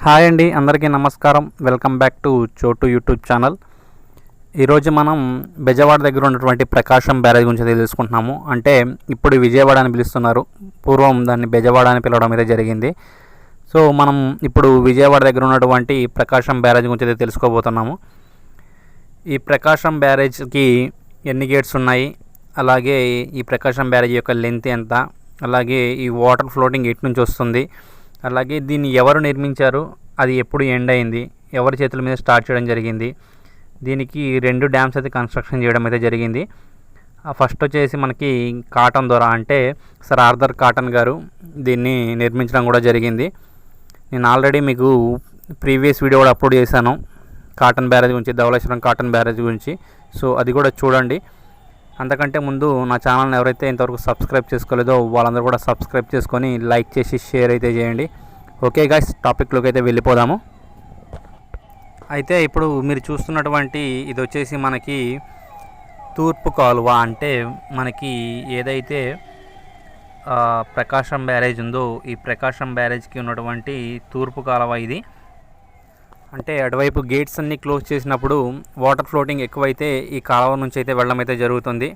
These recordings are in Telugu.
హాయ్ అండి, అందరికీ నమస్కారం. వెల్కమ్ బ్యాక్ టు చోటు యూట్యూబ్ ఛానల్. ఈరోజు మనం బెజవాడ దగ్గర ఉన్నటువంటి ప్రకాశం బ్యారేజ్ గురించి తెలుసుకుంటున్నాము. అంటే ఇప్పుడు విజయవాడ అని పిలుస్తున్నారు, పూర్వం దాన్ని బెజవాడ అని పిలవడం అయితే జరిగింది. సో మనం ఇప్పుడు విజయవాడ దగ్గర ఉన్నటువంటి ప్రకాశం బ్యారేజ్ గురించి అయితే తెలుసుకోబోతున్నాము. ఈ ప్రకాశం బ్యారేజ్కి ఎన్ని గేట్స్ ఉన్నాయి, అలాగే ఈ ప్రకాశం బ్యారేజ్ యొక్క లెంత్ ఎంత, అలాగే ఈ వాటర్ ఫ్లోటింగ్ ఎటు నుంచి వస్తుంది, అలాగే దీన్ని ఎవరు నిర్మించారు, అది ఎప్పుడు ఎండ్ అయింది, ఎవరి చేతుల మీద స్టార్ట్ చేయడం జరిగింది, దీనికి 2 డ్యామ్స్ అయితే కన్స్ట్రక్షన్ చేయడం అయితే జరిగింది. ఫస్ట్ వచ్చేసి మనకి కాటన్ ద్వారా అంటే సర్ ఆర్థర్ కాటన్ గారు దీన్ని నిర్మించడం కూడా జరిగింది. నేను ఆల్రెడీ మీకు ప్రీవియస్ వీడియో కూడా అప్లోడ్ చేశాను కాటన్ బ్యారేజ్ గురించి, ధవళేశ్వరం కాటన్ బ్యారేజ్ గురించి. సో అది కూడా చూడండి. అంతకంటే ముందు నా ఛానల్ని ఎవరైతే ఇంతవరకు సబ్స్క్రైబ్ చేసుకోలేదో వాళ్ళందరూ కూడా సబ్స్క్రైబ్ చేసుకొని లైక్ చేసి షేర్ అయితే చేయండి. ఓకే గైస్, టాపిక్లోకి అయితే వెళ్ళిపోదాము. అయితే ఇప్పుడు మీరు చూస్తున్నటువంటి ఇది వచ్చేసి మనకి తూర్పు కాలువ. అంటే మనకి ఏదైతే ప్రకాశం బ్యారేజ్ ఉందో ఈ ప్రకాశం బ్యారేజ్కి ఉన్నటువంటి తూర్పు కాలువ ఇది. అంటే అటువైపు గేట్స్ అన్నీ క్లోజ్ చేసినప్పుడు వాటర్ ఫ్లోటింగ్ ఎక్కువైతే ఈ కాలువ నుంచి అయితే వెళ్ళడం అయితే జరుగుతుంది.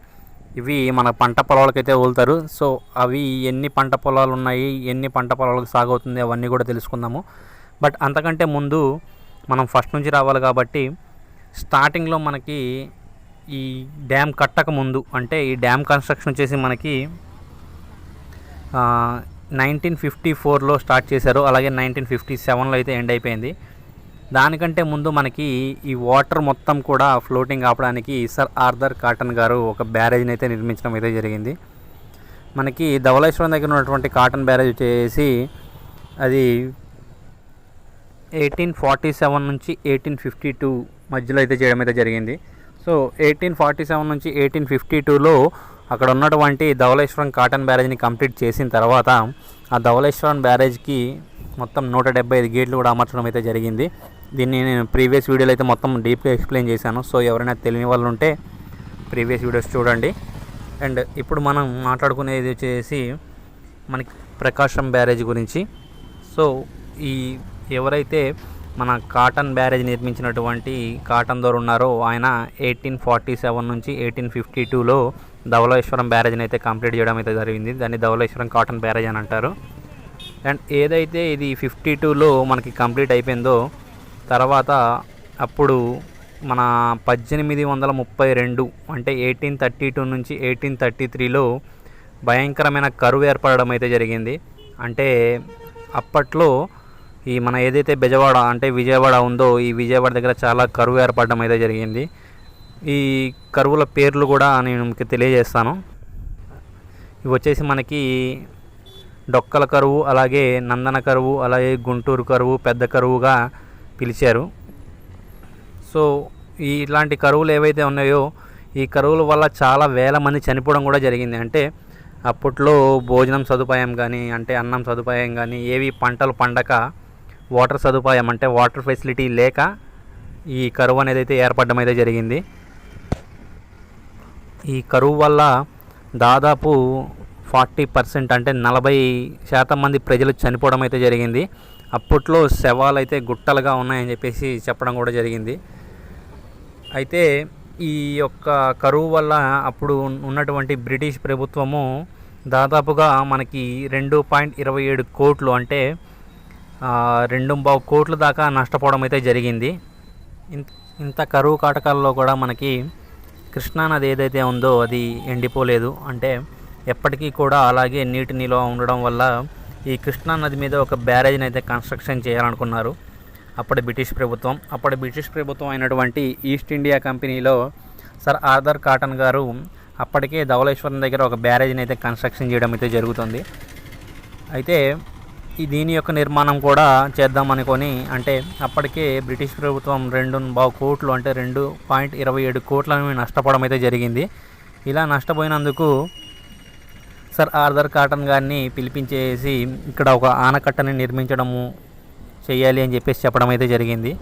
ఇవి మన పంట పొలాలకు అయితే వదులుతారు. సో అవి ఎన్ని పంట పొలాలు ఉన్నాయి, ఎన్ని పంట పొలాలకు సాగవుతుంది, అవన్నీ కూడా తెలుసుకుందాము. బట్ అంతకంటే ముందు మనం ఫస్ట్ నుంచి రావాలి కాబట్టి స్టార్టింగ్లో మనకి ఈ డ్యామ్ కట్టక ముందు, అంటే ఈ డ్యామ్ కన్స్ట్రక్షన్ వచ్చేసి మనకి 1954లో స్టార్ట్ చేశారు, అలాగే 1957లో అయితే ఎండ్ అయిపోయింది. దానికంటే ముందు మనకి ఈ వాటర్ మొత్తం కూడా ఫ్లోటింగ్ ఆపడానికి సర్ ఆర్థర్ కాటన్ గారు ఒక బ్యారేజ్ని అయితే నిర్మించడం అయితే జరిగింది. మనకి ధవళేశ్వరం దగ్గర ఉన్నటువంటి కాటన్ బ్యారేజ్ వచ్చేసి అది 1847 నుంచి 1852 మధ్యలో అయితే చేయడం అయితే జరిగింది. సో 1847 నుంచి 1852లో అక్కడ ఉన్నటువంటి ధవళేశ్వరం కాటన్ బ్యారేజ్ని కంప్లీట్ చేసిన తర్వాత ఆ ధవళేశ్వరం బ్యారేజ్కి మొత్తం 175 గేట్లు కూడా అమర్చడం అయితే జరిగింది. దీన్ని నేను ప్రీవియస్ వీడియోలో అయితే మొత్తం డీప్గా ఎక్స్ప్లెయిన్ చేశాను. సో ఎవరైనా తెలియని వాళ్ళు ఉంటే ప్రీవియస్ వీడియోస్ చూడండి. అండ్ ఇప్పుడు మనం మాట్లాడుకునేది వచ్చేసి మనకి ప్రకాశం బ్యారేజ్ గురించి. సో ఈ ఎవరైతే మన కాటన్ బ్యారేజ్ నిర్మించినటువంటి కాటన్ దొర ఉన్నారో ఆయన 1847 నుంచి 1852లో ధవళేశ్వరం బ్యారేజ్ని అయితే కంప్లీట్ చేయడం అయితే జరిగింది. దాన్ని ధవళేశ్వరం కాటన్ బ్యారేజ్ అని అంటారు. అండ్ ఏదైతే ఇది 52లో మనకి కంప్లీట్ అయిపోయిందో తర్వాత అప్పుడు మన 1832 అంటే 1832 నుంచి 1833లో భయంకరమైన కరువు ఏర్పడడం అయితే జరిగింది. అంటే అప్పట్లో ఈ మన ఏదైతే బెజవాడ అంటే విజయవాడ ఉందో ఈ విజయవాడ దగ్గర చాలా కరువు ఏర్పడడం అయితే జరిగింది. ఈ కరువుల పేర్లు కూడా నేను మీకు తెలియజేస్తాను. ఇవి వచ్చేసి మనకి డొక్కల కరువు, అలాగే నందన కరువు, అలాగే గుంటూరు కరువు, పెద్ద కరువుగా పిలిచారు. సో ఇలాంటి కరువులు ఏవైతే ఉన్నాయో ఈ కరువుల వల్ల చాలా వేల మంది చనిపోవడం కూడా జరిగింది. అంటే అప్పట్లో భోజనం సదుపాయం కానీ, అంటే అన్నం సదుపాయం కానీ, ఏవి పంటలు పండక, వాటర్ సదుపాయం అంటే వాటర్ ఫెసిలిటీ లేక ఈ కరువు అనేది అయితే ఏర్పడడం అయితే జరిగింది. ఈ కరువు వల్ల దాదాపు 40% అంటే 40% మంది ప్రజలు చనిపోవడం అయితే జరిగింది. అప్పట్లో శవాలు అయితే గుట్టలుగా ఉన్నాయని చెప్పేసి చెప్పడం కూడా జరిగింది. అయితే ఈ యొక్క కరువు వల్ల అప్పుడు ఉన్నటువంటి బ్రిటిష్ ప్రభుత్వము దాదాపుగా మనకి 2.27 కోట్లు అంటే 2.5 కోట్ల దాకా నష్టపోవడం అయితే జరిగింది. ఇంత కరువు కాటకాల్లో కూడా మనకి కృష్ణానది ఏదైతే ఉందో అది ఎండిపోలేదు. అంటే ఎప్పటికీ కూడా అలాగే నీటి నిల్వ ఉండడం వల్ల ఈ కృష్ణానది మీద ఒక బ్యారేజ్ని అయితే కన్స్ట్రక్షన్ చేయాలనుకున్నారు అప్పటి బ్రిటిష్ ప్రభుత్వం అయినటువంటి ఈస్ట్ ఇండియా కంపెనీలో సర్ ఆర్థర్ కాటన్ గారు అప్పటికే ధవళేశ్వరం దగ్గర ఒక బ్యారేజ్ని అయితే కన్స్ట్రక్షన్ చేయడం అయితే జరుగుతుంది. అయితే దీని యొక్క నిర్మాణం కూడా చేద్దాం అనుకొని, అంటే అప్పటికే బ్రిటిష్ ప్రభుత్వం 2.5 కోట్లు అంటే 2.27 కోట్లను నష్టపోవడం అయితే జరిగింది. ఇలా నష్టపోయినందుకు సర్ ఆర్థర్ కాటన్ గారిని పిలిపించేసి ఇక్కడ ఒక ఆనకట్టని నిర్మించడము చేయాలి అని చెప్పేసి చెప్పడం అయితే జరిగింది.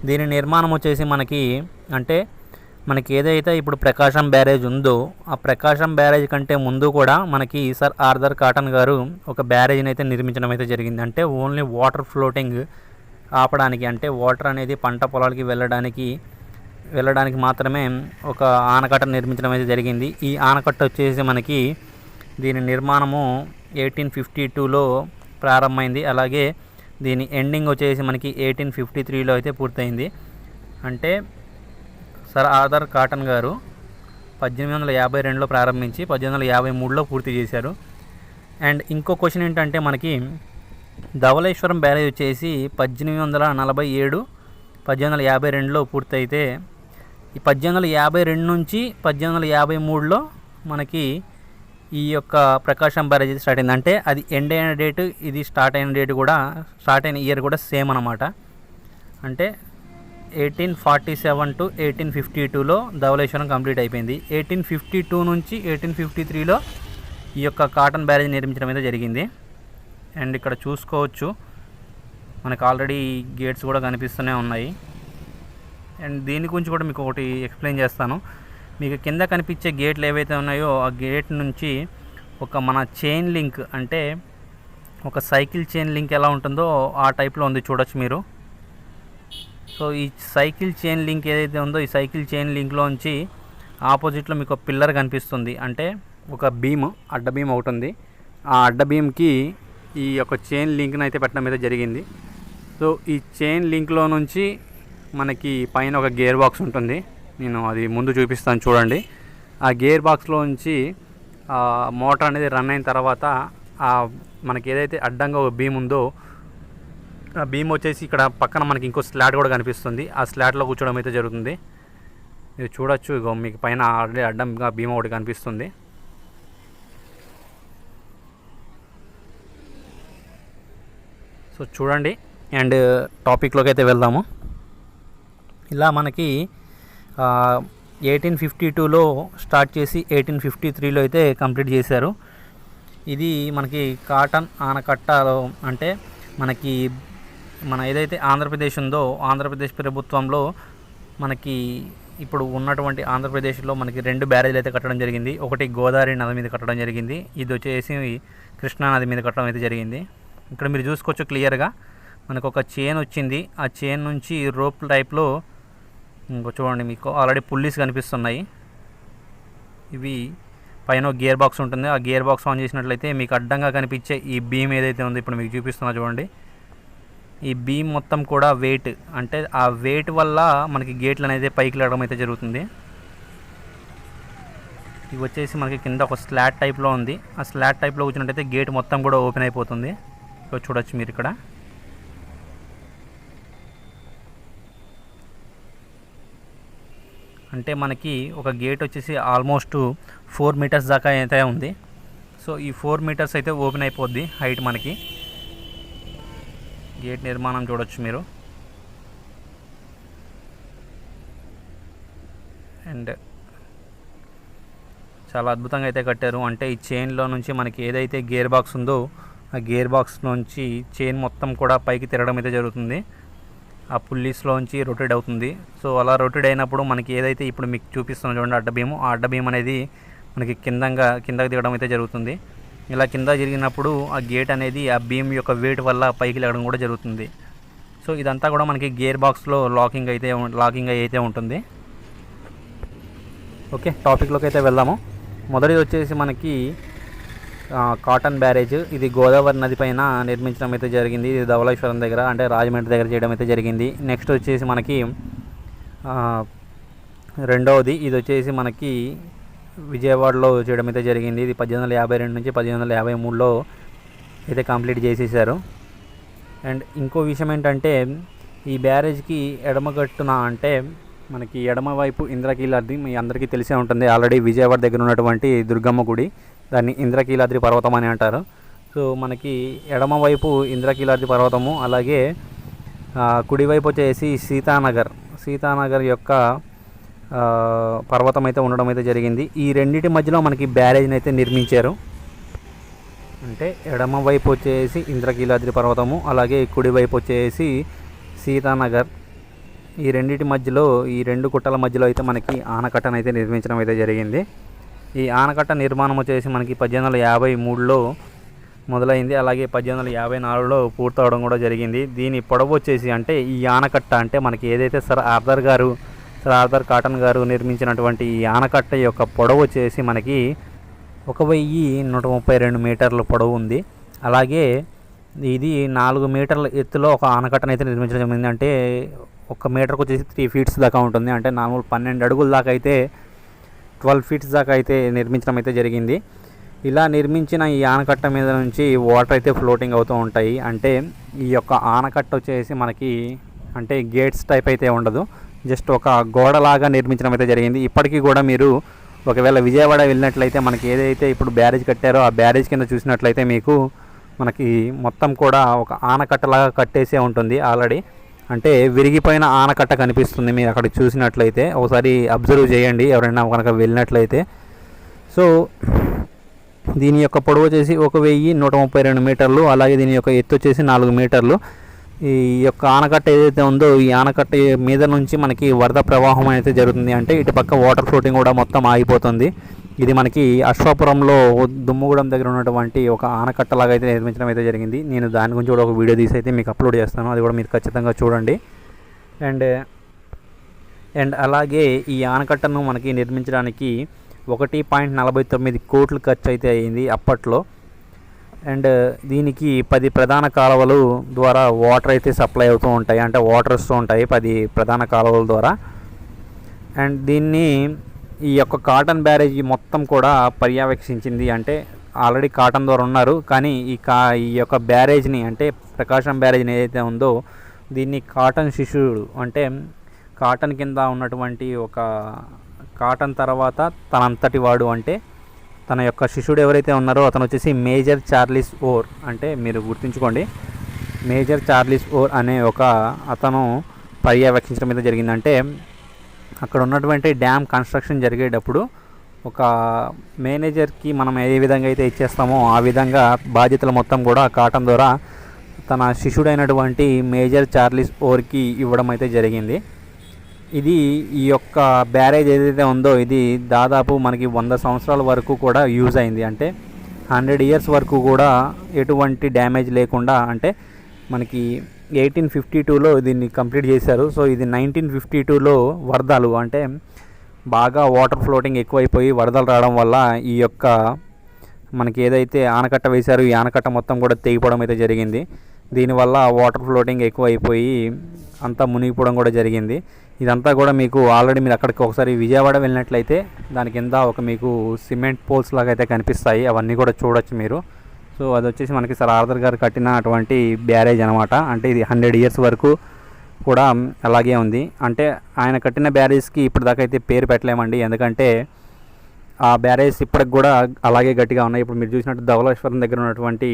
దీని నిర్మాణం వచ్చేసి మనకి ఏదైతే ఇప్పుడు ప్రకాశం బ్యారేజ్ ఉందో ఆ ప్రకాశం బ్యారేజ్ కంటే ముందు కూడా మనకి సర్ ఆర్థర్ కాటన్ గారు ఒక బ్యారేజ్ని అయితే నిర్మించడం అయితే జరిగింది. అంటే ఓన్లీ వాటర్ ఫ్లోటింగ్ ఆపడానికి, అంటే వాటర్ అనేది పంట పొలాలకి వెళ్ళడానికి మాత్రమే ఒక ఆనకట్ట నిర్మించడం అయితే జరిగింది. ఈ ఆనకట్ట వచ్చేసి మనకి దీని నిర్మాణము 1852లో ప్రారంభమైంది. అలాగే దీని ఎండింగ్ వచ్చేసి మనకి 1853లో అయితే పూర్తయింది. అంటే సర్ ఆర్థర్ కాటన్ గారు 1852లో ప్రారంభించి 1853లో పూర్తి చేశారు. అండ్ ఇంకో క్వశ్చన్ ఏంటంటే మనకి ధవళేశ్వరం బ్యారేజ్ వచ్చేసి 1847 1852లో పూర్తయితే ఈ 1852 నుంచి 1853లో మనకి ఈ యొక్క ప్రకాశం బ్యారేజ్ స్టార్ట్ అయింది. అంటే అది ఎండ్ అయిన డేటు, ఇది స్టార్ట్ అయిన డేటు కూడా, స్టార్ట్ అయిన ఇయర్ కూడా సేమ్ అన్నమాట. అంటే 1847 to 1852లో ధవళేశ్వరం కంప్లీట్ అయిపోయింది. 1852 నుంచి 1853లో ఈ యొక్క కాటన్ బ్యారేజ్ నిర్మించడం అయితే జరిగింది. అండ్ ఇక్కడ చూసుకోవచ్చు మనకు ఆల్రెడీ గేట్స్ కూడా కనిపిస్తూనే ఉన్నాయి. అండ్ దీని గురించి కూడా మీకు ఒకటి ఎక్స్ప్లెయిన్ చేస్తాను. మీకు కింద కనిపించే గేట్లు ఏవైతే ఉన్నాయో ఆ గేట్ నుంచి ఒక మన చైన్ లింక్, అంటే ఒక సైకిల్ చైన్ లింక్ ఎలా ఉంటుందో ఆ టైప్లో ఉంది, చూడొచ్చు మీరు. సో ఈ సైకిల్ చైన్ లింక్ ఏదైతే ఉందో ఈ సైకిల్ చైన్ లింక్లోంచి ఆపోజిట్లో మీకు ఒక పిల్లర్ కనిపిస్తుంది. అంటే ఒక బీమ్, అడ్డ బీమ్ ఒకటి ఉంది. ఆ అడ్డ బీమ్కి ఈ యొక్క చైన్ లింక్ని అయితే పెట్టడం అయితే జరిగింది. సో ఈ చైన్ లింక్లో నుంచి మనకి పైన ఒక గేర్ బాక్స్ ఉంటుంది. నేను అది ముందు చూపిస్తాను చూడండి. ఆ గేర్ బాక్స్లో నుంచి మోటార్ అనేది రన్ అయిన తర్వాత మనకి ఏదైతే అడ్డంగా ఒక బీమ్ ఉందో ఆ బీమ్ వచ్చేసి ఇక్కడ పక్కన మనకి ఇంకో స్లాట్ కూడా కనిపిస్తుంది. ఆ స్లాట్లో కూర్చోవడం అయితే జరుగుతుంది. మీరు చూడొచ్చు, ఇగో మీకు పైన ఆల్రెడీ అడ్డంగా బీమ్ ఒకటి కనిపిస్తుంది. సో చూడండి. అండ్ టాపిక్లోకి అయితే వెళ్దాము. ఇలా మనకి 1852లో స్టార్ట్ చేసి 1853లో అయితే కంప్లీట్ చేశారు. ఇది మనకి కాటన్ ఆనకట్టలో, అంటే మనకి మన ఏదైతే ఆంధ్రప్రదేశ్ ఉందో ఆంధ్రప్రదేశ్ ప్రభుత్వంలో మనకి ఇప్పుడు ఉన్నటువంటి ఆంధ్రప్రదేశ్లో మనకి 2 బ్యారేజ్లు అయితే కట్టడం జరిగింది. ఒకటి గోదావరి నది మీద కట్టడం జరిగింది, ఇది వచ్చేసి కృష్ణా నది మీద కట్టడం అయితే జరిగింది. ఇక్కడ మీరు చూసుకోవచ్చు క్లియర్గా మనకు ఒక చైన్ వచ్చింది. ఆ చైన్ నుంచి రోప్ టైప్లో చూడండి, మీకు ఆల్రెడీ పుల్లీస్ కనిపిస్తున్నాయి. ఇవి పైన గేర్ బాక్స్ ఉంటుంది. ఆ గేర్ బాక్స్ ఆన్ చేసినట్లయితే మీకు అడ్డంగా కనిపించే ఈ బీమ్ ఏదైతే ఉందో ఇప్పుడు మీకు చూపిస్తున్నా చూడండి. ఈ బీమ్ మొత్తం కూడా వెయిట్, అంటే ఆ వెయిట్ వల్ల మనకి గేట్లు అనేది పైకి లేవడం అయితే జరుగుతుంది. ఇవి వచ్చేసి మనకి కింద ఒక స్లాట్ టైప్లో ఉంది. ఆ స్లాట్ టైప్లో కూర్చున్నట్టయితే గేట్ మొత్తం కూడా ఓపెన్ అయిపోతుంది. చూడొచ్చు మీరు ఇక్కడ. అంటే మనకి ఒక గేట్ వచ్చేసి ఆల్మోస్ట్ 4 మీటర్స్ దాకా అయితే ఉంది. సో ఈ 4 మీటర్స్ అయితే ఓపెన్ అయిపోద్ది హైట్. మనకి గేట్ నిర్మాణం చూడొచ్చు మీరు. అండ్ చాలా అద్భుతంగా అయితే కట్టారు. అంటే ఈ చైన్లో నుంచి మనకి ఏదైతే గేర్ బాక్స్ ఉందో ఆ గేర్ బాక్స్ నుంచి చైన్ మొత్తం కూడా పైకి తిరగడం అయితే జరుగుతుంది. ఆ పుల్లీస్లోంచి రొటేట్ అవుతుంది. సో అలా రొటేట్ అయినప్పుడు మనకి ఏదైతే ఇప్పుడు మీకు చూపిస్తున్నాం చూడండి అడ్డ బీము, ఆ అడ్డ బీమ్ అనేది మనకి కిందకి దిగడం అయితే జరుగుతుంది. ఇలా కింద జరిగినప్పుడు ఆ గేట్ అనేది ఆ బీమ్ యొక్క వెయిట్ వల్ల పైకి లేవడం కూడా జరుగుతుంది. సో ఇదంతా కూడా మనకి గేర్ బాక్స్లో లాకింగ్ అయితే ఉంటుంది. ఓకే, టాపిక్లోకి అయితే వెళ్దాము. మొదటిది వచ్చేసి మనకి కాటన్ బ్యారేజ్. ఇది గోదావరి నది పైన నిర్మించడం అయితే జరిగింది. ఇది ధవళేశ్వరం దగ్గర, అంటే రాజమండ్రి దగ్గర చేయడం అయితే జరిగింది. నెక్స్ట్ వచ్చేసి మనకి రెండవది, ఇది వచ్చేసి మనకి విజయవాడలో చేయడం అయితే జరిగింది. ఇది 1852 నుంచి 1853లో అయితే కంప్లీట్ చేసేసారు. అండ్ ఇంకో విషయం ఏంటంటే ఈ బ్యారేజ్కి ఎడమగట్టున, అంటే మనకి ఎడమ వైపు ఇంద్రకీలాద్రి, మీ అందరికీ తెలిసే ఉంటుంది ఆల్రెడీ, విజయవాడ దగ్గర ఉన్నటువంటి దుర్గమ్మ గుడి, దాన్ని ఇంద్రకీలాద్రి పర్వతం అని అంటారు. సో మనకి ఎడమ వైపు ఇంద్రకీలాద్రి పర్వతము, అలాగే కుడివైపు వచ్చేసి సీతానగర్ యొక్క పర్వతం అయితే ఉండడం అయితే జరిగింది. ఈ రెండింటి మధ్యలో మనకి బ్యారేజ్ని అయితే నిర్మించారు. అంటే ఎడమ వైపు వచ్చేసి ఇంద్రకీలాద్రి పర్వతము, అలాగే కుడివైపు వచ్చేసి సీతానగర్. ఈ రెండింటి మధ్యలో, ఈ 2 గుట్టల మధ్యలో అయితే మనకి ఆనకట్టను అయితే నిర్మించడం అయితే జరిగింది. ఈ ఆనకట్ట నిర్మాణం వచ్చేసి మనకి 1853లో మొదలైంది. అలాగే 1854లో పూర్తవడం కూడా జరిగింది. దీని పొడవు వచ్చేసి అంటే ఈ ఆనకట్ట అంటే మనకి ఏదైతే సర్ ఆర్థర్ కాటన్ గారు నిర్మించినటువంటి ఈ ఆనకట్ట యొక్క పొడవు వచ్చేసి మనకి 1132 మీటర్ల పొడవు ఉంది. అలాగే ఇది 4 మీటర్ల ఎత్తులో ఒక ఆనకట్టను అయితే నిర్మించడం జరిగింది. అంటే 1 మీటర్కి వచ్చేసి 3 ఫీట్స్ దాకా ఉంటుంది. అంటే 12 అడుగుల దాకా అయితే 12 ఫీట్స్ దాకా అయితే నిర్మించడం అయితే జరిగింది. ఇలా నిర్మించిన ఈ ఆనకట్ట మీద నుంచి వాటర్ అయితే ఫ్లోటింగ్ అవుతూ ఉంటాయి. అంటే ఈ యొక్క ఆనకట్ట వచ్చేసి మనకి అంటే గేట్స్ టైప్ అయితే ఉండదు, జస్ట్ ఒక గోడలాగా నిర్మించడం అయితే జరిగింది. ఇప్పటికీ కూడా మీరు ఒకవేళ విజయవాడ వెళ్ళినట్లయితే మనకి ఏదైతే ఇప్పుడు బ్యారేజ్ కట్టారో ఆ బ్యారేజ్ కింద చూసినట్లయితే మీకు మనకి మొత్తం కూడా ఒక ఆనకట్టలాగా కట్టేసే ఉంటుంది ఆల్రెడీ. అంటే విరిగిపోయిన ఆనకట్ట కనిపిస్తుంది మీరు అక్కడ చూసినట్లయితే, ఒకసారి అబ్జర్వ్ చేయండి ఎవరైనా కనుక వెళ్ళినట్లయితే. సో దీని యొక్క పొడవు వచ్చేసి 1132 మీటర్లు, అలాగే దీని యొక్క ఎత్తు వచ్చేసి 4 మీటర్లు. ఈ యొక్క ఆనకట్ట ఏదైతే ఉందో ఈ ఆనకట్ట మీద నుంచి మనకి వరద ప్రవాహం అయితే జరుగుతుంది. అంటే ఇటు పక్క వాటర్ ఫ్లోటింగ్ కూడా మొత్తం ఆగిపోతుంది. ఇది మనకి అశ్వాపురంలో దుమ్ముగూడెం దగ్గర ఉన్నటువంటి ఒక ఆనకట్టలాగా అయితే నిర్మించడం అయితే జరిగింది. నేను దాని గురించి కూడా ఒక వీడియో తీసి అయితే మీకు అప్లోడ్ చేస్తాను, అది కూడా మీరు ఖచ్చితంగా చూడండి. అండ్ అలాగే ఈ ఆనకట్టను మనకి నిర్మించడానికి 1.49 కోట్లు ఖర్చు అయితే అయ్యింది అప్పట్లో. అండ్ దీనికి 10 ప్రధాన కాలువలు ద్వారా వాటర్ అయితే సప్లై అవుతూ ఉంటాయి, అంటే వాటర్ వస్తూ ఉంటాయి 10 ప్రధాన కాలువల ద్వారా. అండ్ దీన్ని ఈ యొక్క కాటన్ బ్యారేజీ మొత్తం కూడా పర్యవేక్షించింది. అంటే ఆల్రెడీ కాటన్ ద్వారా ఉన్నారు, కానీ ఈ యొక్క బ్యారేజ్ని అంటే ప్రకాశం బ్యారేజ్ని ఏదైతే ఉందో దీన్ని కాటన్ శిష్యుడు అంటే కాటన్ కింద ఉన్నటువంటి ఒక కాటన్ తర్వాత తనంతటి వాడు అంటే తన యొక్క శిష్యుడు ఎవరైతే ఉన్నారో అతను వచ్చేసి మేజర్ చార్లిస్ ఓర్. అంటే మీరు గుర్తుంచుకోండి, మేజర్ చార్లిస్ ఓర్ అనే ఒక అతను పర్యవేక్షించడం అయితే జరిగిందంటే అక్కడ ఉన్నటువంటి డ్యామ్ కన్స్ట్రక్షన్ జరిగేటప్పుడు ఒక మేనేజర్కి మనం ఏ విధంగా అయితే ఇచ్చేస్తామో ఆ విధంగా బాధ్యతలు మొత్తం కూడా కాటన్ ద్వారా తన శిష్యుడైనటువంటి మేజర్ చార్లిస్ ఓర్కి ఇవ్వడం అయితే జరిగింది. ఇది ఈ యొక్క బ్యారేజ్ ఏదైతే ఉందో ఇది దాదాపు మనకి 100 సంవత్సరాల వరకు కూడా యూజ్ అయింది. అంటే 100 ఇయర్స్ వరకు కూడా ఎటువంటి డ్యామేజ్ లేకుండా అంటే మనకి 1852లో దీన్ని కంప్లీట్ చేశారు. సో ఇది 1952లో వరదలు అంటే బాగా వాటర్ ఫ్లోటింగ్ ఎక్కువైపోయి వరదలు రావడం వల్ల ఈ యొక్క మనకి ఏదైతే ఆనకట్ట వేశారో ఈ ఆనకట్ట మొత్తం కూడా తెగిపోవడం అయితే జరిగింది. దీనివల్ల వాటర్ ఫ్లోటింగ్ ఎక్కువైపోయి అంతా మునిగిపోవడం కూడా జరిగింది. ఇదంతా కూడా మీకు ఆల్రెడీ మీరు అక్కడికి ఒకసారి విజయవాడ వెళ్ళినట్లయితే దాని కింద ఒక మీకు సిమెంట్ పోల్స్ లాగా అయితే కనిపిస్తాయి, అవన్నీ కూడా చూడొచ్చు మీరు. సో అది వచ్చేసి మనకి సర్ ఆర్థర్ గారు కట్టిన అటువంటి బ్యారేజ్ అనమాట. అంటే ఇది 100 ఇయర్స్ వరకు కూడా అలాగే ఉంది. అంటే ఆయన కట్టిన బ్యారేజ్కి ఇప్పుడు దాకా అయితే పేరు పెట్టలేమండి, ఎందుకంటే ఆ బ్యారేజ్ ఇప్పటికి కూడా అలాగే గట్టిగా ఉన్నాయి. ఇప్పుడు మీరు చూసినట్టు ధవళేశ్వరం దగ్గర ఉన్నటువంటి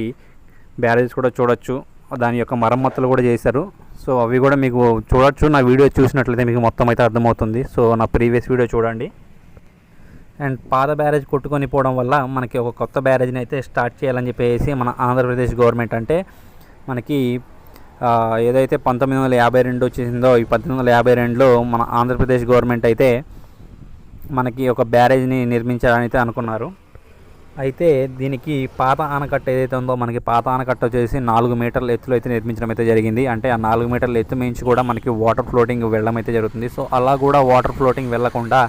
బ్యారేజ్ కూడా చూడొచ్చు, దాని యొక్క మరమ్మతులు కూడా చేశారు. సో అవి కూడా మీకు చూడొచ్చు, నా వీడియో చూసినట్లయితే మీకు మొత్తం అయితే అర్థమవుతుంది. సో నా ప్రీవియస్ వీడియో చూడండి. అండ్ పాత బ్యారేజ్ కొట్టుకొని పోవడం వల్ల మనకి ఒక కొత్త బ్యారేజ్ని అయితే స్టార్ట్ చేయాలని చెప్పేసి మన ఆంధ్రప్రదేశ్ గవర్నమెంట్ అంటే మనకి ఏదైతే 1952 వచ్చేసిందో ఈ 1952లో మన ఆంధ్రప్రదేశ్ గవర్నమెంట్ అయితే మనకి ఒక బ్యారేజ్ని నిర్మించాలని అయితే అనుకున్నారు. అయితే దీనికి పాత ఆనకట్ట ఏదైతే ఉందో మనకి పాత ఆనకట్ట వచ్చేసి 4 మీటర్ల ఎత్తులో అయితే నిర్మించడం అయితే జరిగింది. అంటే ఆ 4 మీటర్ల ఎత్తు మించి కూడా మనకి వాటర్ ఫ్లోటింగ్ వెళ్ళడం అయితే జరుగుతుంది. సో అలా కూడా వాటర్ ఫ్లోటింగ్ వెళ్ళకుండా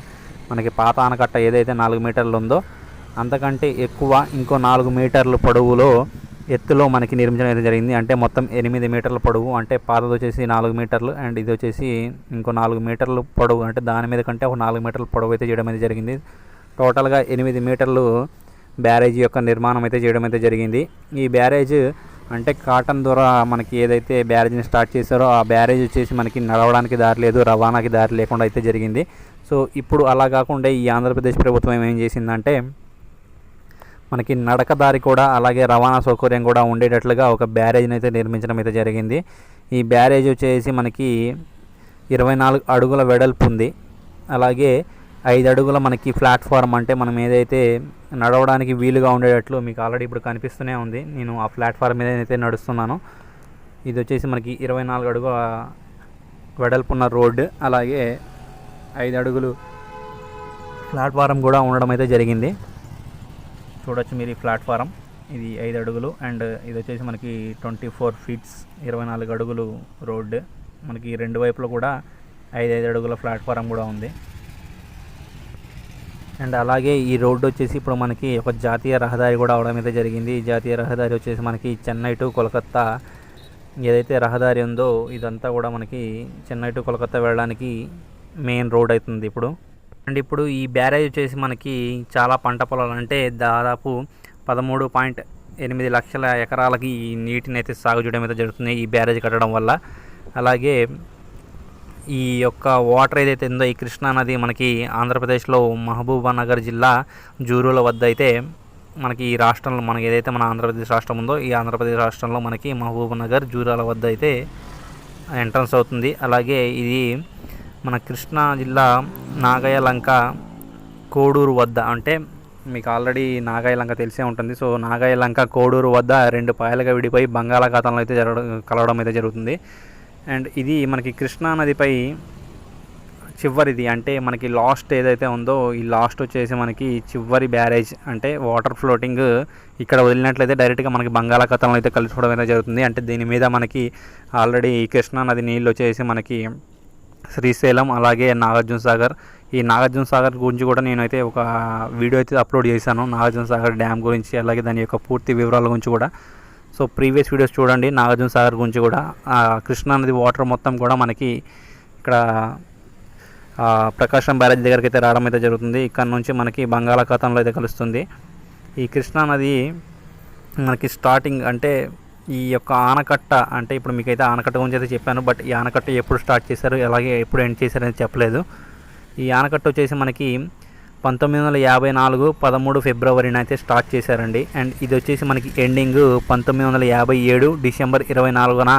మనకి పాత ఆనకట్ట ఏదైతే 4 మీటర్లు ఉందో అంతకంటే ఎక్కువ ఇంకో 4 మీటర్ల పొడవులో ఎత్తులో మనకి నిర్మించడం అయితే జరిగింది. అంటే మొత్తం 8 మీటర్ల పొడవు, అంటే పాతది వచ్చేసి 4 మీటర్లు అండ్ ఇది వచ్చేసి ఇంకో 4 మీటర్లు పొడవు, అంటే దాని మీద కంటే ఒక 4 మీటర్ల పొడవు అయితే చేయడం అయితే జరిగింది. టోటల్గా 8 మీటర్లు బ్యారేజ్ యొక్క నిర్మాణం అయితే చేయడం అయితే జరిగింది. ఈ బ్యారేజ్ అంటే కాటన్ ద్వారా మనకి ఏదైతే బ్యారేజ్ని స్టార్ట్ చేశారో ఆ బ్యారేజ్ వచ్చేసి మనకి నడవడానికి దారి లేదు, రవాణాకి దారి లేకుండా అయితే జరిగింది. సో ఇప్పుడు అలా కాకుండా ఈ ఆంధ్రప్రదేశ్ ప్రభుత్వం ఏం చేసిందంటే మనకి నడక దారి కూడా అలాగే రవాణా సౌకర్యం కూడా ఉండేటట్లుగా ఒక బ్యారేజ్ని అయితే నిర్మించడం అయితే జరిగింది. ఈ బ్యారేజ్ వచ్చేసి మనకి 24 అడుగుల వెడల్పు ఉంది, అలాగే 5 అడుగుల మనకి ప్లాట్ఫారం, అంటే మనం ఏదైతే నడవడానికి వీలుగా ఉండేటట్లు మీకు ఆల్రెడీ ఇప్పుడు కనిపిస్తూనే ఉంది, నేను ఆ ప్లాట్ఫారం మీద అయితే నడుస్తున్నాను. ఇది వచ్చేసి మనకి 24 అడుగుల వెడల్పున్న రోడ్డు, అలాగే 5 అడుగులు ప్లాట్ఫారం కూడా ఉండడం అయితే జరిగింది. చూడొచ్చు మీరు ఈ ప్లాట్ఫారం. ఇది 5 అడుగులు అండ్ ఇది వచ్చేసి మనకి 24 ఫీట్స్ 24 అడుగులు రోడ్డు. మనకి రెండు వైపులు కూడా 5 అడుగుల ప్లాట్ఫారం కూడా ఉంది. అండ్ అలాగే ఈ రోడ్డు వచ్చేసి ఇప్పుడు మనకి ఒక జాతీయ రహదారి కూడా అవడం అయితే జరిగింది. ఈ జాతీయ రహదారి వచ్చేసి మనకి చెన్నై టు కోల్కత్తా ఏదైతే రహదారి ఉందో ఇదంతా కూడా మనకి చెన్నై టు కోల్కత్తా వెళ్ళడానికి మెయిన్ రోడ్ అవుతుంది ఇప్పుడు. అండ్ ఇప్పుడు ఈ బ్యారేజ్ వచ్చేసి మనకి చాలా పంట పొలాలు అంటే దాదాపు 13.8 లక్షల ఎకరాలకి ఈ నీటిని అయితే సాగు చేయడం అయితే జరుగుతుంది ఈ బ్యారేజ్ కట్టడం వల్ల. అలాగే ఈ యొక్క వాటర్ ఏదైతే ఉందో ఈ కృష్ణా నది మనకి ఆంధ్రప్రదేశ్లో మహబూబానగర్ జిల్లా జూరుల వద్ద అయితే మనకి ఈ రాష్ట్రంలో మనకి ఏదైతే మన ఆంధ్రప్రదేశ్ రాష్ట్రం ఉందో ఈ ఆంధ్రప్రదేశ్ రాష్ట్రంలో మనకి మహబూబానగర్ జూరాల వద్ద అయితే ఎంట్రన్స్ అవుతుంది. అలాగే ఇది మన కృష్ణా జిల్లా నాగయ్యలంక కోడూరు వద్ద, అంటే మీకు ఆల్రెడీ నాగయ్యలంక తెలిసే ఉంటుంది. సో నాగయ్యలంక కోడూరు వద్ద 2 పాయలుగా విడిపోయి బంగాళాఖాతంలో అయితే కలవడం అయితే జరుగుతుంది. అండ్ ఇది మనకి కృష్ణా నదిపై చివరిది, అంటే మనకి లాస్ట్ ఏదైతే ఉందో ఈ లాస్ట్ వచ్చేసి మనకి చివరి బ్యారేజ్. అంటే వాటర్ ఫ్లోటింగ్ ఇక్కడ వదిలినట్లయితే డైరెక్ట్గా మనకి బంగాళాఖాతంలో అయితే కలుసుకోవడం అయితే జరుగుతుంది. అంటే దీని మీద మనకి ఆల్రెడీ కృష్ణా నది నీళ్ళు వచ్చేసి మనకి శ్రీశైలం అలాగే నాగార్జున సాగర్. ఈ నాగార్జున సాగర్ గురించి కూడా నేనైతే ఒక వీడియో అయితే అప్లోడ్ చేశాను, నాగార్జున సాగర్ డ్యామ్ గురించి అలాగే దాని యొక్క పూర్తి వివరాల గురించి కూడా. సో ప్రీవియస్ వీడియోస్ చూడండి. నాగార్జున సాగర్ గురించి కూడా కృష్ణా నది వాటర్ మొత్తం కూడా మనకి ఇక్కడ ప్రకాశం బ్యారేజ్ దగ్గరికి అయితే రావడం అయితే జరుగుతుంది. ఇక్కడ నుంచి మనకి బంగాళాఖాతంలో అయితే కలుస్తుంది. ఈ కృష్ణా నది మనకి స్టార్టింగ్ అంటే ఈ యొక్క ఆనకట్ట, అంటే ఇప్పుడు మీకైతే ఆనకట్ట గురించి అయితే చెప్పాను, బట్ ఈ ఆనకట్ట ఎప్పుడు స్టార్ట్ చేశారు అలాగే ఎప్పుడు ఎండ్ చేశారని చెప్పలేదు. ఈ ఆనకట్ట వచ్చేసి మనకి 1954 13 ఫిబ్రవరిని అయితే స్టార్ట్ చేశారండి. అండ్ ఇది వచ్చేసి మనకి ఎండింగ్ 1957 డిసెంబర్ 24న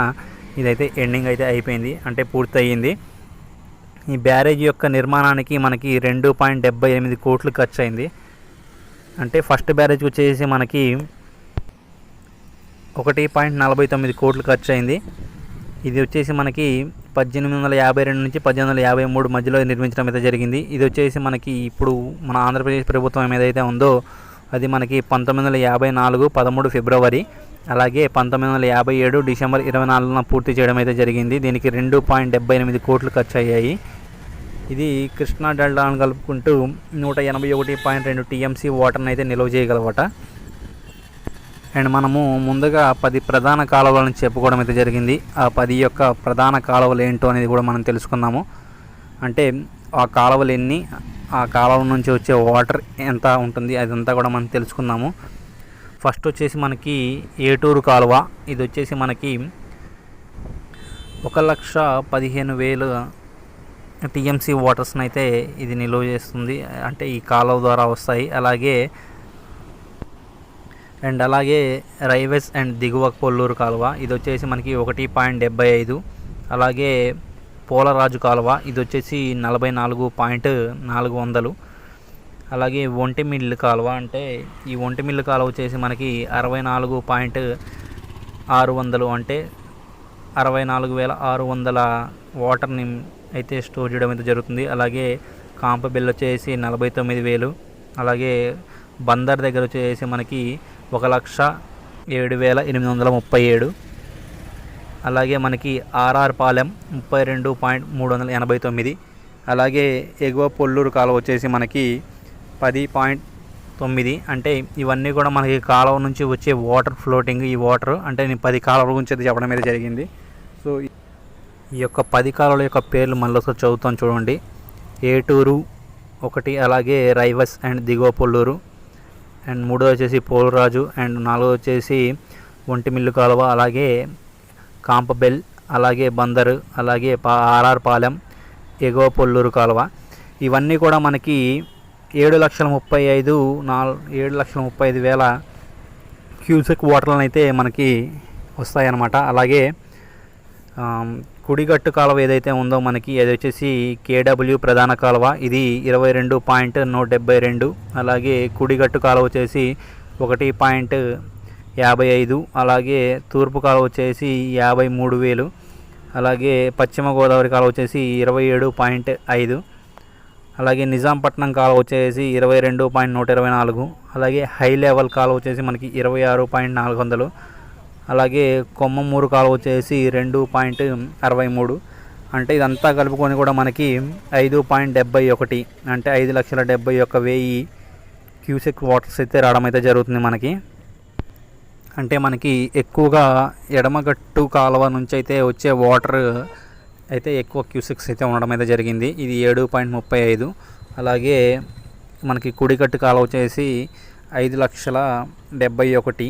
ఇదైతే ఎండింగ్ అయితే అయిపోయింది, అంటే పూర్తయింది. ఈ బ్యారేజ్ యొక్క నిర్మాణానికి మనకి 2.78 కోట్లు ఖర్చు అయింది. అంటే ఫస్ట్ బ్యారేజ్ వచ్చేసి మనకి 1.49 కోట్లు ఖర్చు అయింది. ఇది వచ్చేసి మనకి 1852 నుంచి 1853 మధ్యలో నిర్మించడం అయితే జరిగింది. ఇది వచ్చేసి మనకి ఇప్పుడు మన ఆంధ్రప్రదేశ్ ప్రభుత్వం ఏదైతే ఉందో అది మనకి 1954 13 ఫిబ్రవరి అలాగే 1957 డిసెంబర్ 24న పూర్తి చేయడం అయితే జరిగింది. దీనికి 2.78 కోట్లు ఖర్చు అయ్యాయి. ఇది కృష్ణా డెల్టాను కలుపుకుంటూ 181.2 టీఎంసీ వాటర్ని అయితే నిల్వ చేయగలవట. అండ్ మనము ముందుగా 10 ప్రధాన కాలువలను చెప్పుకోవడం అయితే జరిగింది. ఆ 10 యొక్క ప్రధాన కాలువలు ఏంటో అనేది కూడా మనం తెలుసుకుందాము. అంటే ఆ కాలువలు ఎన్ని, ఆ కాలువ నుంచి వచ్చే వాటర్ ఎంత ఉంటుంది అదంతా కూడా మనం తెలుసుకుందాము. ఫస్ట్ వచ్చేసి మనకి ఏటూరు కాలువ. ఇది వచ్చేసి మనకి 1,15,000 టీఎంసీ వాటర్స్ని అయితే ఇది నిల్వ చేస్తుంది, అంటే ఈ కాలువ ద్వారా వస్తాయి. అలాగే రైవేస్ అండ్ దిగువ కొల్లూరు కాలువ ఇది వచ్చేసి మనకి 1.75. అలాగే పోలరాజు కాలువ ఇది వచ్చేసి 44.400. అలాగే ఒంటిమిల్లు కాలువ, అంటే ఈ ఒంటిమిల్లు కాలువ వచ్చేసి మనకి 64.600, అంటే 64,600 వాటర్ని అయితే స్టోర్ చేయడం అయితే జరుగుతుంది. అలాగే కాంపబెల్ వచ్చేసి 49,000. అలాగే బందర్ దగ్గర వచ్చేసి మనకి 1,07,837. అలాగే మనకి ఆర్ఆర్ పాలెం 32.389. అలాగే ఎగువ పొల్లూరు కాలువ వచ్చేసి మనకి 10.9. అంటే ఇవన్నీ కూడా మనకి కాలువ నుంచి వచ్చే వాటర్ ఫ్లోటింగ్. ఈ వాటర్ అంటే నేను 10 కాలువల గురించి అయితే చెప్పడం అయితే జరిగింది. సో ఈ యొక్క 10 కాలువల యొక్క పేర్లు మళ్ళీ ఒకసారి చదువుతాను చూడండి. ఏటూరు 1, అలాగే రైవస్ అండ్ దిగువ పొల్లూరు, అండ్ 3 వచ్చేసి పోలరాజు, అండ్ 4 వచ్చేసి ఒంటిమిల్లు కాలువ, అలాగే కాంపబెల్, అలాగే బందరు, అలాగే ఆర్ఆర్ పాలెం, ఎగువ పొల్లూరు కాలువ. ఇవన్నీ కూడా మనకి 7,35,000 క్యూసెక్ వాటర్లను అయితే మనకి వస్తాయన్నమాట. అలాగే కుడిగట్టు కాలువ ఏదైతే ఉందో మనకి అది వచ్చేసి కేడబ్ల్యూ ప్రధాన కాలువ, ఇది 22.172. అలాగే కుడిగట్టు కాలువ వచ్చేసి 1.55. అలాగే తూర్పు కాలువ వచ్చేసి 53,000. అలాగే పశ్చిమ గోదావరి కాలువ వచ్చేసి 27.5. అలాగే నిజాంపట్నం కాలువ వచ్చేసి 22.124, అలాగే హై లెవెల్ కాలువ వచ్చేసి మనకి 26.400, అలాగే కొమ్మమూరు కాలువ వచ్చేసి 2.63. అంటే ఇదంతా కలుపుకొని కూడా మనకి 5.71, అంటే 5,71,000 క్యూసెక్ వాటర్స్ అయితే రావడం అయితే జరుగుతుంది మనకి. అంటే మనకి ఎక్కువగా ఎడమగట్టు కాలువ నుంచి అయితే వచ్చే వాటర్ అయితే ఎక్కువ క్యూసెక్స్ అయితే ఉండడం అయితే జరిగింది. ఇది 7.35. అలాగే మనకి కుడికట్టు కాలువ వచ్చేసి 5,71,000.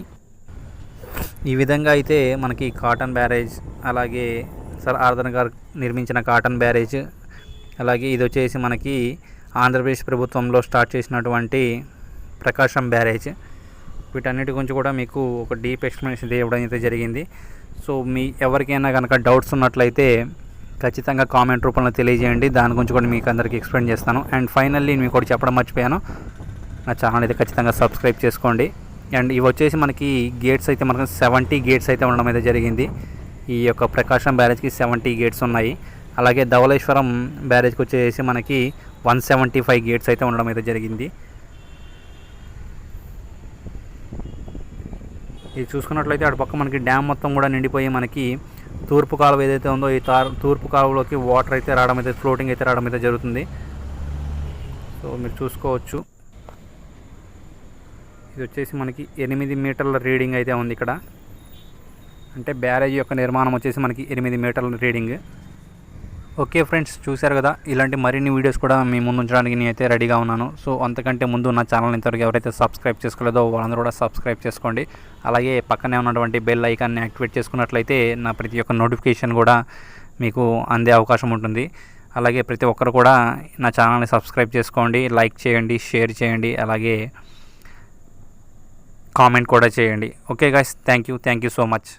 ఈ విధంగా అయితే మనకి కాటన్ బ్యారేజ్, అలాగే సర్ ఆర్దర్ గారు నిర్మించిన కాటన్ బ్యారేజ్, అలాగే ఇది వచ్చేసి మనకి ఆంధ్రప్రదేశ్ ప్రభుత్వంలో స్టార్ట్ చేసినటువంటి ప్రకాశం బ్యారేజ్, వీటన్నిటి గురించి కూడా మీకు ఒక డీప్ ఎక్స్ప్లెనేషన్ ఇవ్వడం అయితే జరిగింది. సో మీ ఎవరికైనా కనుక డౌట్స్ ఉన్నట్లయితే ఖచ్చితంగా కామెంట్ రూపంలో తెలియజేయండి, దాని గురించి కూడా మీకు అందరికీ ఎక్స్ప్లెయిన్ చేస్తాను. అండ్ ఫైనల్లీ మీకు ఒకటి చెప్పడం మర్చిపోయాను, నా ఛానల్ అయితే ఖచ్చితంగా సబ్స్క్రైబ్ చేసుకోండి. అండ్ ఇవి వచ్చేసి మనకి గేట్స్ అయితే మనకి 70 గేట్స్ అయితే ఉండడం అయితే జరిగింది. ఈ యొక్క ప్రకాశం బ్యారేజ్కి 70 గేట్స్ ఉన్నాయి. అలాగే ధవళేశ్వరం బ్యారేజ్కి వచ్చేసి మనకి 175 గేట్స్ అయితే ఉండడం అయితే జరిగింది. ఇది చూసుకున్నట్లయితే అటు పక్క మనకి డ్యామ్ మొత్తం కూడా నిండిపోయి మనకి తూర్పు కాలువ ఏదైతే ఉందో ఈ తూర్పు కాలువలోకి వాటర్ అయితే రావడం అయితే, ఫ్లోటింగ్ అయితే రావడం అయితే జరుగుతుంది. సో మీరు చూసుకోవచ్చు, ఇది వచ్చేసి మనకి 8 మీటర్ల రీడింగ్ అయితే ఉంది ఇక్కడ. అంటే బ్యారేజ్ యొక్క నిర్మాణం వచ్చేసి మనకి 8 మీటర్ల రీడింగ్. ఓకే ఫ్రెండ్స్, చూశారు కదా, ఇలాంటి మరిన్ని వీడియోస్ కూడా మీ ముందు ఉంచడానికి నేనైతే రెడీగా ఉన్నాను. సో అంతకంటే ముందు నా ఛానల్ ఇంతవరకు ఎవరైతే సబ్స్క్రైబ్ చేసుకోలేదో వాళ్ళందరూ కూడా సబ్స్క్రైబ్ చేసుకోండి. అలాగే పక్కనే ఉన్నటువంటి బెల్ ఐకాన్ని యాక్టివేట్ చేసుకున్నట్లయితే నా ప్రతి ఒక్క నోటిఫికేషన్ కూడా మీకు అందే అవకాశం ఉంటుంది. అలాగే ప్రతి ఒక్కరు కూడా నా ఛానల్ని సబ్స్క్రైబ్ చేసుకోండి, లైక్ చేయండి, షేర్ చేయండి, అలాగే కామెంట్ కూడా చేయండి. Okay guys, thank you so much.